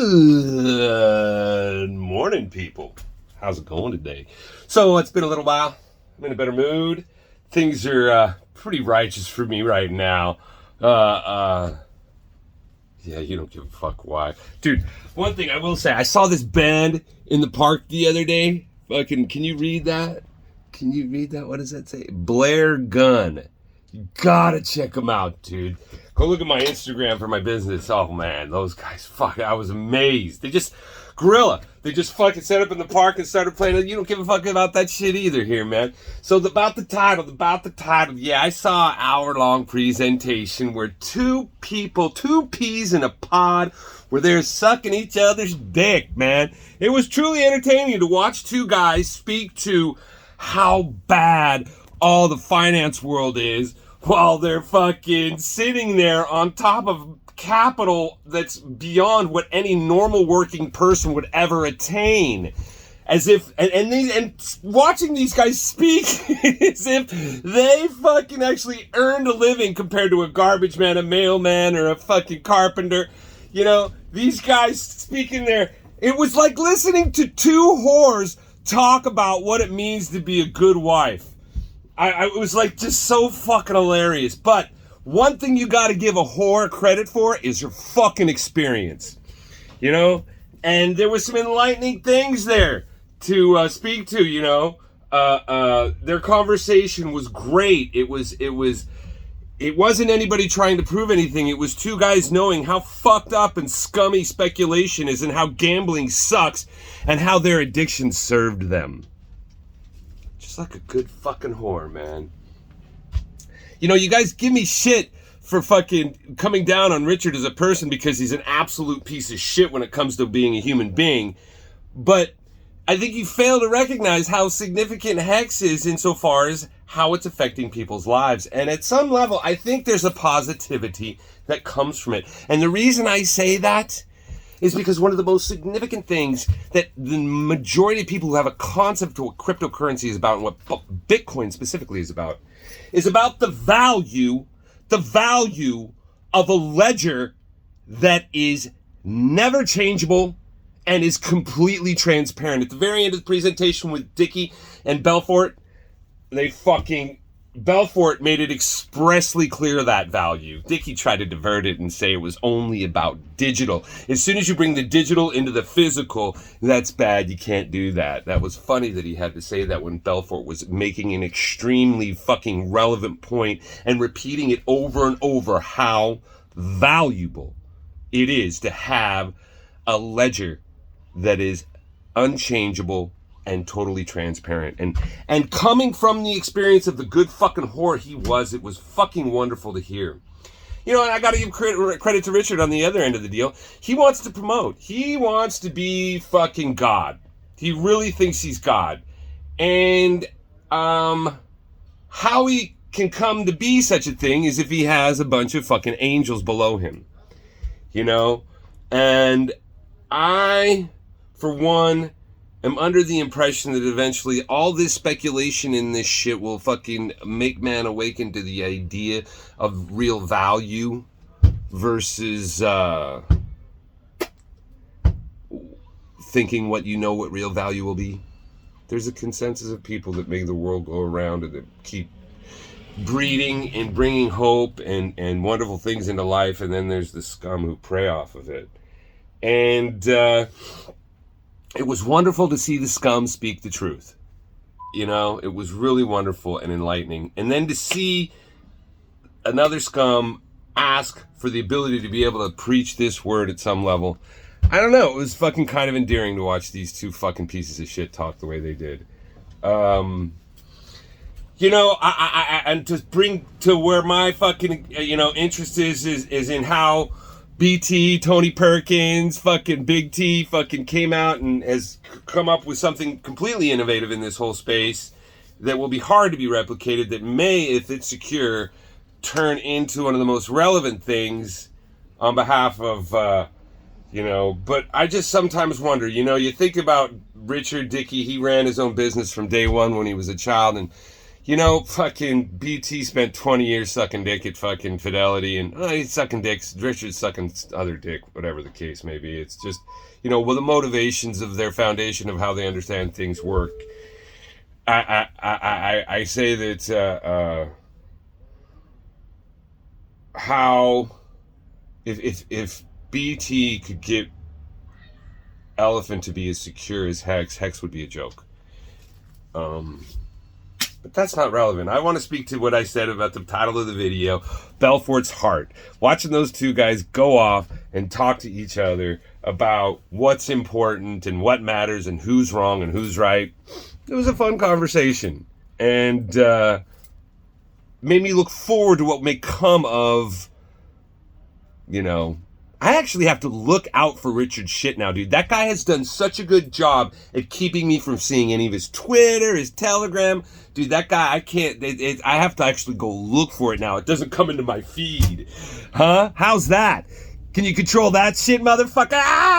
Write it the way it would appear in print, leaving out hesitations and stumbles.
Good morning, people. How's it going today? So it's been a little while. I'm in a better mood. Things are pretty righteous for me right now. Yeah, you don't give a fuck why. Dude, one thing I will say, I saw this band in the park the other day. Fucking, can you read that? Can you read that? What does that say? Blair Gunn. You gotta check them out, dude. Go look at my Instagram for my business. Oh man, those guys, fuck, I was amazed. They just, gorilla. They just fucking set up in the park and started playing. You don't give a fuck about that shit either here, man. So about the title, yeah, I saw an hour-long presentation where two peas in a pod, where they're sucking each other's dick, man. It was truly entertaining to watch two guys speak to how bad all the finance world is while they're fucking sitting there on top of capital that's beyond what any normal working person would ever attain. As if, and watching these guys speak as if they fucking actually earned a living compared to a garbage man, a mailman, or a fucking carpenter. You know, these guys speaking there, it was like listening to two whores talk about what it means to be a good wife. It was like just so fucking hilarious. But one thing you got to give a whore credit for is her fucking experience, you know. And there was some enlightening things there to speak to, you know. Their conversation was great. It wasn't anybody trying to prove anything. It was two guys knowing how fucked up and scummy speculation is, and how gambling sucks, and how their addiction served them. Just like a good fucking whore, man. You know, you guys give me shit for fucking coming down on Richard as a person because he's an absolute piece of shit when it comes to being a human being. But I think you fail to recognize how significant Hex is insofar as how it's affecting people's lives. And at some level, I think there's a positivity that comes from it. And the reason I say that is because one of the most significant things that the majority of people who have a concept of what cryptocurrency is about, and what Bitcoin specifically is about the value of a ledger that is never changeable and is completely transparent. At the very end of the presentation with Dickie and Belfort, Belfort made it expressly clear that value. Dickie tried to divert it and say it was only about digital. As soon as you bring the digital into the physical, that's bad. You can't do that. That was funny that he had to say that when Belfort was making an extremely fucking relevant point and repeating it over and over, how valuable it is to have a ledger that is unchangeable and totally transparent. And coming from the experience of the good fucking whore he was, it was fucking wonderful to hear. You know, and I gotta give credit to Richard on the other end of the deal. He wants to promote. He wants to be fucking God. He really thinks he's God. And how he can come to be such a thing is if he has a bunch of fucking angels below him. You know? And I, for one, I'm under the impression that eventually all this speculation in this shit will fucking make man awaken to the idea of real value versus thinking what real value will be. There's a consensus of people that make the world go around and that keep breeding and bringing hope and wonderful things into life, and then there's the scum who prey off of it. And it was wonderful to see the scum speak the truth. You know, it was really wonderful and enlightening. And then to see another scum ask for the ability to be able to preach this word at some level, I don't know, it was fucking kind of endearing to watch these two fucking pieces of shit talk the way they did. You know, and to bring to where my fucking, interest is in how BT, Tony Perkins, fucking Big T fucking came out and has come up with something completely innovative in this whole space that will be hard to be replicated, that may, if it's secure, turn into one of the most relevant things on behalf of, but I just sometimes wonder, you think about Richard Dickey, he ran his own business from day one when he was a child, and fucking BT spent 20 years sucking dick at fucking Fidelity, and he's sucking dicks. Richard's sucking other dick, whatever the case may be. It's just, well, the motivations of their foundation of how they understand things work. I say that how if BT could get Elephant to be as secure as Hex would be a joke. But that's not relevant. I want to speak to what I said about the title of the video, Belfort's Heart. Watching those two guys go off and talk to each other about what's important and what matters and who's wrong and who's right. It was a fun conversation. And made me look forward to what may come of, I actually have to look out for Richard's shit now, dude. That guy has done such a good job at keeping me from seeing any of his Twitter, his Telegram. Dude, that guy, I can't, I have to actually go look for it now. It doesn't come into my feed. Huh? How's that? Can you control that shit, motherfucker? Ah!